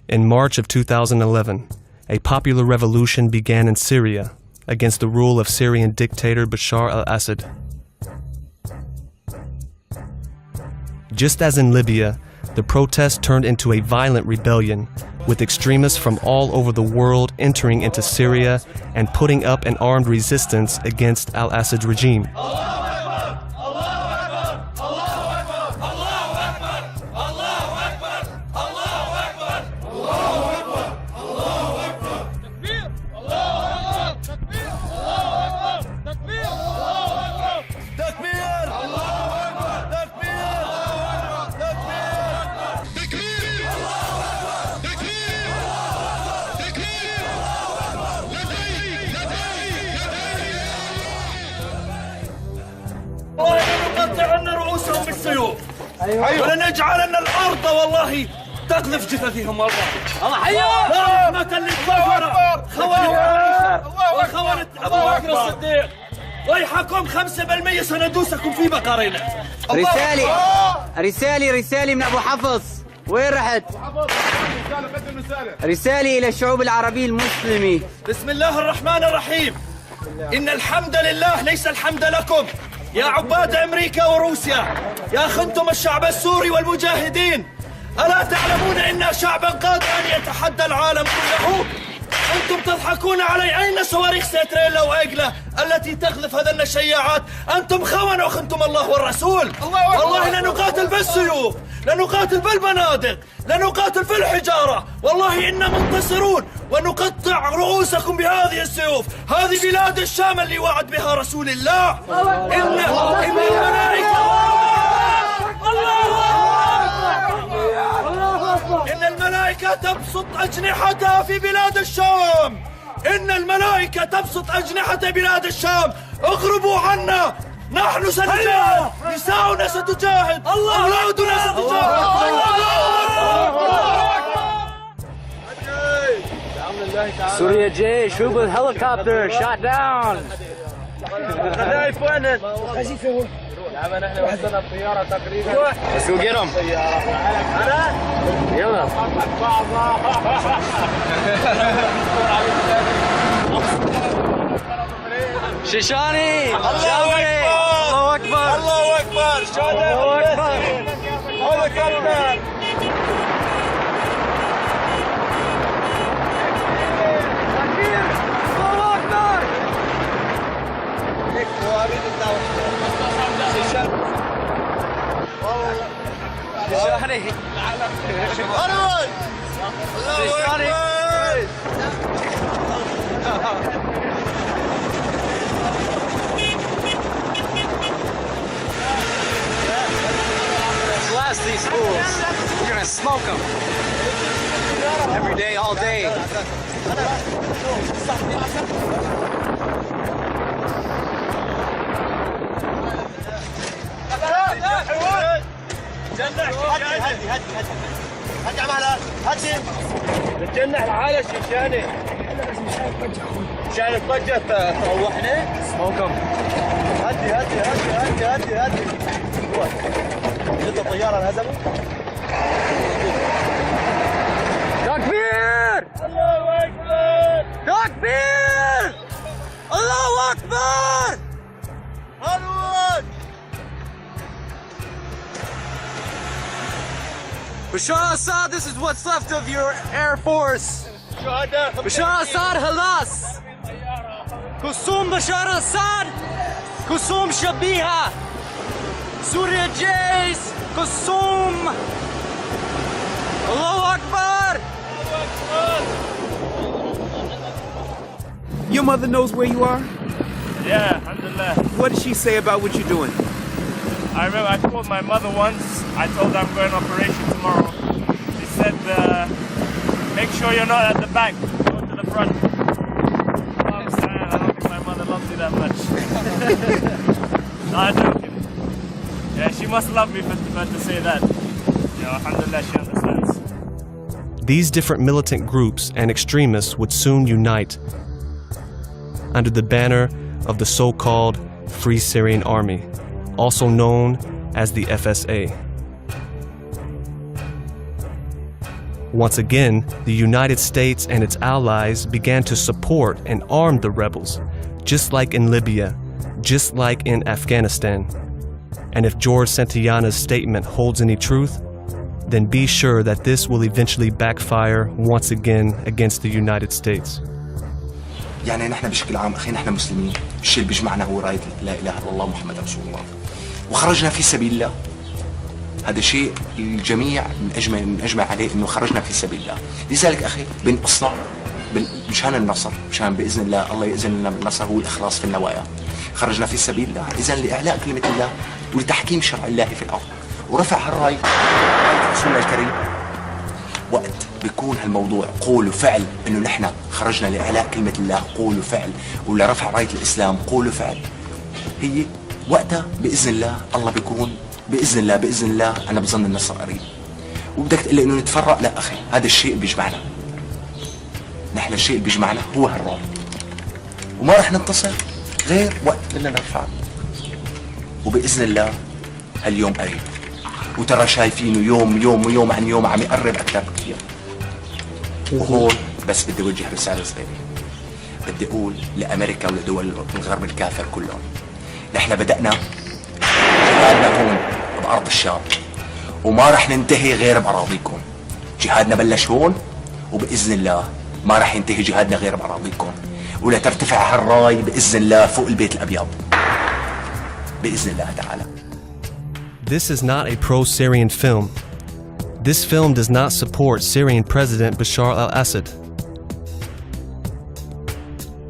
In March of 2011, a popular revolution began in Syria against the rule of Syrian dictator Bashar al-Assad. Just as in Libya, the protest turned into a violent rebellion, with extremists from all over the world entering into Syria and putting up an armed resistance against al-Assad's regime. ولنجعلن الأرض والله تقذف جثثهم والله. الله حيا! لا رحمة للكفرة وخونة أبو بكر الصديق. ويحكم 5% سندوسكم في بقرنا. رسالة من أبو حفص. وين رحت؟ رسالة إلى الشعوب العربية المسلمة. بسم الله الرحمن الرحيم. إن الحمد لله ليس الحمد لكم يا عباد أمريكا وروسيا، يا خنتم الشعب السوري والمجاهدين. ألا تعلمون إن شعبا قادر أن يتحدى العالم كله؟ أنتم تضحكون علي. أين صواريخ ستريلا وإيجلا التي تقذف هذين الشياعات؟ أنتم خونوا وخنتم الله والرسول. والله لنقاتل بالسيوف، لنقاتل بالبنادق، لنقاتل في الحجارة. والله إنا منتصرون ونقطع رؤوسكم بهذه السيوف. هذه بلاد الشام اللي وعد بها رسول الله. إن الملائكة تبسط أجنحتها في بلاد الشام. إن الملائكة تبسط أجنحة بلاد الشام. اغربوا عنا، نحن سنجاهد، نساؤنا ستجاهد، أولادنا ستجاهد. سوريا جيش هوب helicopter shot down. خلينا فوقنا. نحن وصلنا الطيارة تقريبا. Let's go get them. يلا. شيشاني. الله أكبر. الله أكبر. الله أكبر. هذا كلنا. Blast these fools. We're gonna smoke them. Every day, all day. هدي عمالة هدي بتجنح الحالة شيشاني مشان الضجة روحنا Smoke them. هدي جد الطيارة انهزموا. تكبير! الله أكبر. تكبير! الله أكبر! هلوك. Bashar al-Assad, this is what's left of your Air Force. Bashar al-Assad, halas. Kusum Bashar al-Assad. Kusum Shabiha. Surya Jays. Kusum. Allahu Akbar. Your mother knows where you are? Yeah, alhamdulillah. What did she say about what you're doing? I remember I called my mother once. I told her I'm going on operation tomorrow. She said, make sure you're not at the back. Go to the front. I don't think my mother loves me that much. No, I'm joking. Yeah, she must love me for to say that. Yeah, alhamdulillah, she understands. These different militant groups and extremists would soon unite under the banner of the so-called Free Syrian Army, also known as the FSA. Once again, the United States and its allies began to support and arm the rebels, just like in Libya, just like in Afghanistan. And if George Santayana's statement holds any truth, then be sure that this will eventually backfire once again against the United States. يعني نحن بشكل عام أخي نحن مسلمين، الشيء اللي بيجمعنا هو راية لا إله إلا الله محمد رسول الله، وخرجنا في سبيل الله. هذا شيء الجميع نجمع عليه إنه خرجنا في سبيل الله. لذلك أخي بنصنع مشان النصر، مشان بإذن الله يأذن لنا بالنصر، هو الإخلاص في النوايا. خرجنا في سبيل الله إذن لإعلاء كلمة الله ولتحكيم شرع الله في الأرض، ورفع هالراية رسولنا الكريم. وقت بيكون هالموضوع قول وفعل، إنه نحن خرجنا لإعلاء كلمة الله قول وفعل، ولا رفع راية الإسلام قول وفعل، هي وقتها بإذن الله بيكون بإذن الله أنا بظن النصر قريب. وبدك تقول لي إنه نتفرق؟ لا أخي، هذا الشيء بيجمعنا. نحن الشيء اللي بيجمعنا هو هالراية، وما رح ننتصر غير وقت بدنا نرفع. وبإذن الله هاليوم قريب، وترى شايفينه يوم عن يوم عم يقرب أكثر كثير. وهون بس بدي أوجه رسالة صغيرة، بدي أقول لأمريكا ولدول الغرب الكافر كلهم، نحن بدأنا جهادنا هون بأرض الشام، وما رح ننتهي غير بأراضيكم. جهادنا بلش هون، وبإذن الله ما رح ينتهي جهادنا غير بأراضيكم، ولا ترتفع هالراي بإذن الله فوق البيت الأبيض بإذن الله تعالى. This is not a pro-Syrian film. This film does not support Syrian President Bashar al-Assad,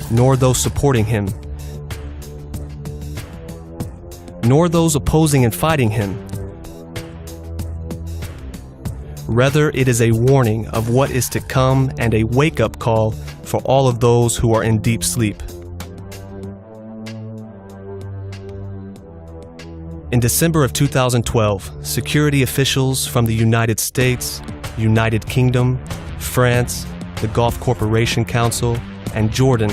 nor those supporting him, nor those opposing and fighting him. Rather, it is a warning of what is to come and a wake-up call for all of those who are in deep sleep. In December of 2012, security officials from the United States, United Kingdom, France, the Gulf Cooperation Council, and Jordan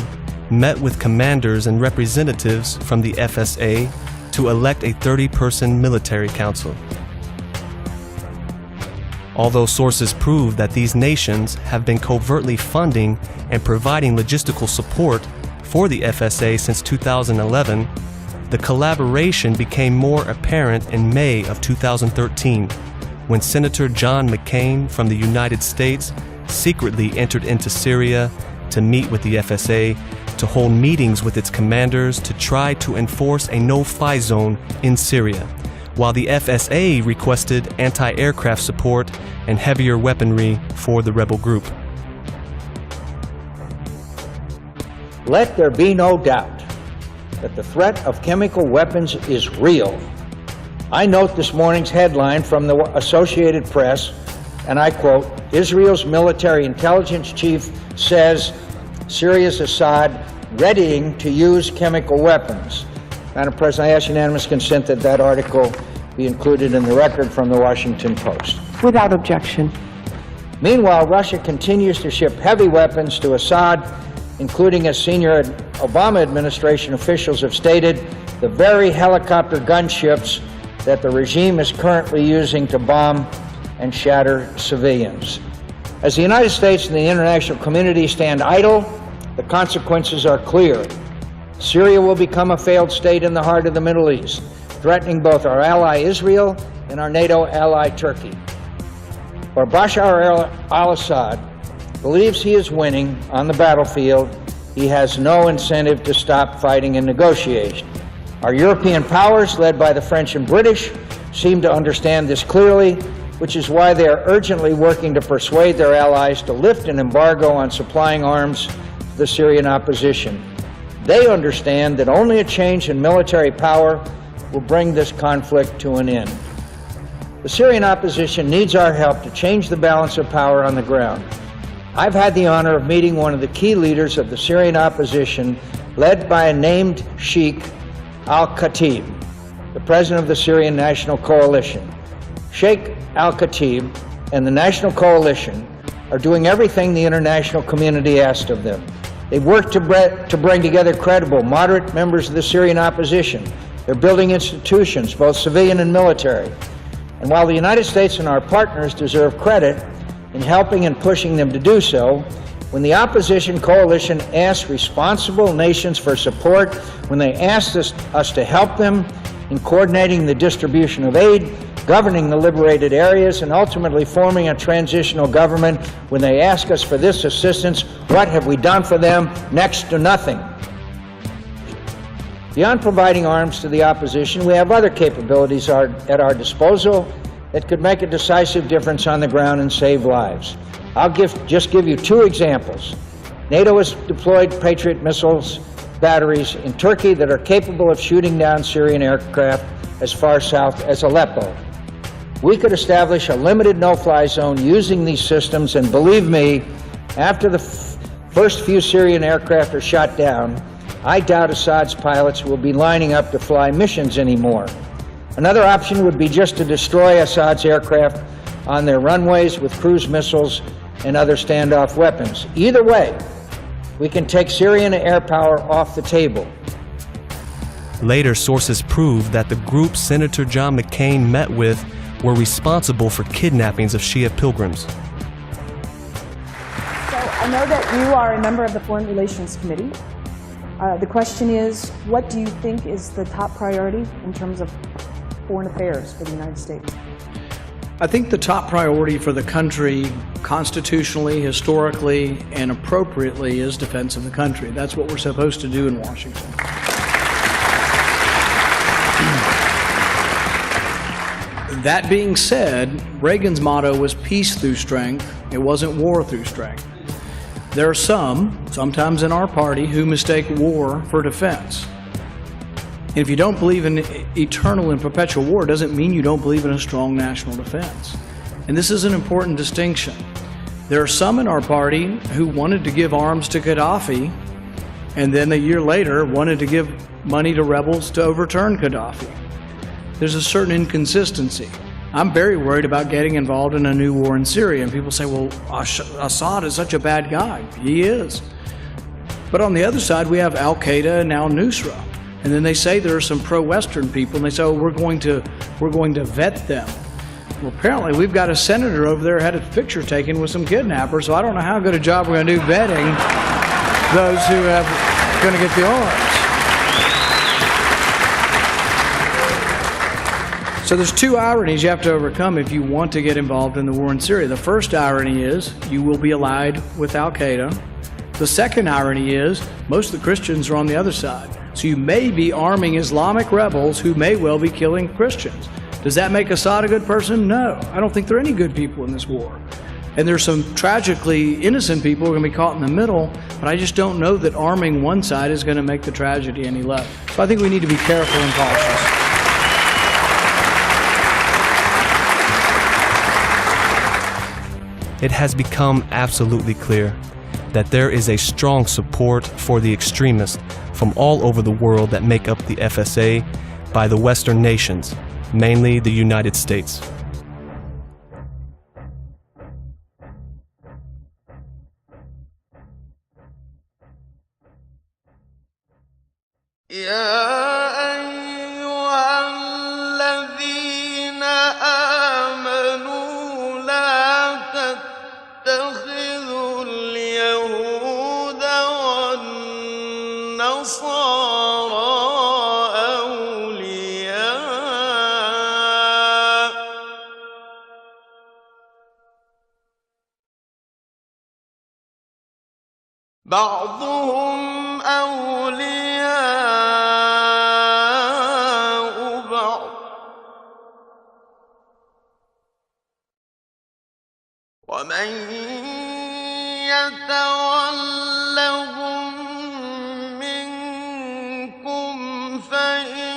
met with commanders and representatives from the FSA to elect a 30-person military council. Although sources prove that these nations have been covertly funding and providing logistical support for the FSA since 2011, the collaboration became more apparent in May of 2013, when Senator John McCain from the United States secretly entered into Syria to meet with the FSA, to hold meetings with its commanders to try to enforce a no-fly zone in Syria, while the FSA requested anti-aircraft support and heavier weaponry for the rebel group. Let there be no doubt that the threat of chemical weapons is real. I note this morning's headline from the Associated Press, and I quote, Israel's military intelligence chief says Syria's Assad readying to use chemical weapons. Madam President, I ask unanimous consent that that article be included in the record from the Washington Post. Without objection. Meanwhile, Russia continues to ship heavy weapons to Assad, including, as senior Obama administration officials have stated, the very helicopter gunships that the regime is currently using to bomb and shatter civilians. As the United States and the international community stand idle, the consequences are clear. Syria will become a failed state in the heart of the Middle East, threatening both our ally Israel and our NATO ally Turkey. Where Bashar al-Assad believes he is winning on the battlefield, he has no incentive to stop fighting and negotiate. Our European powers, led by the French and British, seem to understand this clearly, which is why they are urgently working to persuade their allies to lift an embargo on supplying arms to the Syrian opposition. They understand that only a change in military power will bring this conflict to an end. The Syrian opposition needs our help to change the balance of power on the ground. I've had the honor of meeting one of the key leaders of the Syrian opposition, led by a named Sheikh Al-Khatib, the president of the Syrian National Coalition. Sheikh Al-Khatib and the National Coalition are doing everything the international community asked of them. They've worked to bring together credible, moderate members of the Syrian opposition. They're building institutions, both civilian and military. And while the United States and our partners deserve credit, in in helping and pushing them to do so. When the opposition coalition asked responsible nations for support, when they asked us to help them in coordinating the distribution of aid, governing the liberated areas, and ultimately forming a transitional government, when they ask us for this assistance, what have we done for them? Next to nothing. Beyond providing arms to the opposition, we have other capabilities at our disposal that could make a decisive difference on the ground and save lives. I'll just give you two examples. NATO has deployed Patriot missiles batteries in Turkey that are capable of shooting down Syrian aircraft as far south as Aleppo. We could establish a limited no-fly zone using these systems, and believe me, after the first few Syrian aircraft are shot down, I doubt Assad's pilots will be lining up to fly missions anymore. Another option would be just to destroy Assad's aircraft on their runways with cruise missiles and other standoff weapons. Either way, we can take Syrian air power off the table. Later sources proved that the group Senator John McCain met with were responsible for kidnappings of Shia pilgrims. So I know that you are a member of the Foreign Relations Committee. The question is, what do you think is the top priority in terms of foreign affairs for the United States? I think the top priority for the country, constitutionally, historically, and appropriately, is defense of the country. That's what we're supposed to do in Washington. That being said, Reagan's motto was peace through strength. It wasn't war through strength. There are some, sometimes in our party, who mistake war for defense. And if you don't believe in eternal and perpetual war, it doesn't mean you don't believe in a strong national defense. And this is an important distinction. There are some in our party who wanted to give arms to Gaddafi, and then a year later wanted to give money to rebels to overturn Gaddafi. There's a certain inconsistency. I'm very worried about getting involved in a new war in Syria. And people say, well, Assad is such a bad guy. He is. But on the other side, we have Al-Qaeda and now Nusra. And then they say there are some pro-Western people, and they say, oh, we're going to vet them. Well, apparently we've got a senator over there had a picture taken with some kidnappers, so I don't know how good a job we're going to do vetting those who are going to get the arms. So there's two ironies you have to overcome if you want to get involved in the war in Syria. The first irony is you will be allied with Al-Qaeda. The second irony is most of the Christians are on the other side. So you may be arming Islamic rebels who may well be killing Christians. Does that make Assad a good person? No. I don't think there are any good people in this war. And there's some tragically innocent people who are going to be caught in the middle, but I just don't know that arming one side is going to make the tragedy any less. So I think we need to be careful and cautious. It has become absolutely clear that there is a strong support for the extremists from all over the world that make up the FSA by the Western nations, mainly the United States. بعضهم أولياء بعض ومن يتولهم منكم فإنه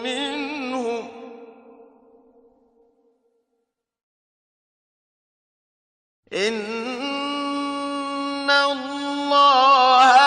منهم إن الله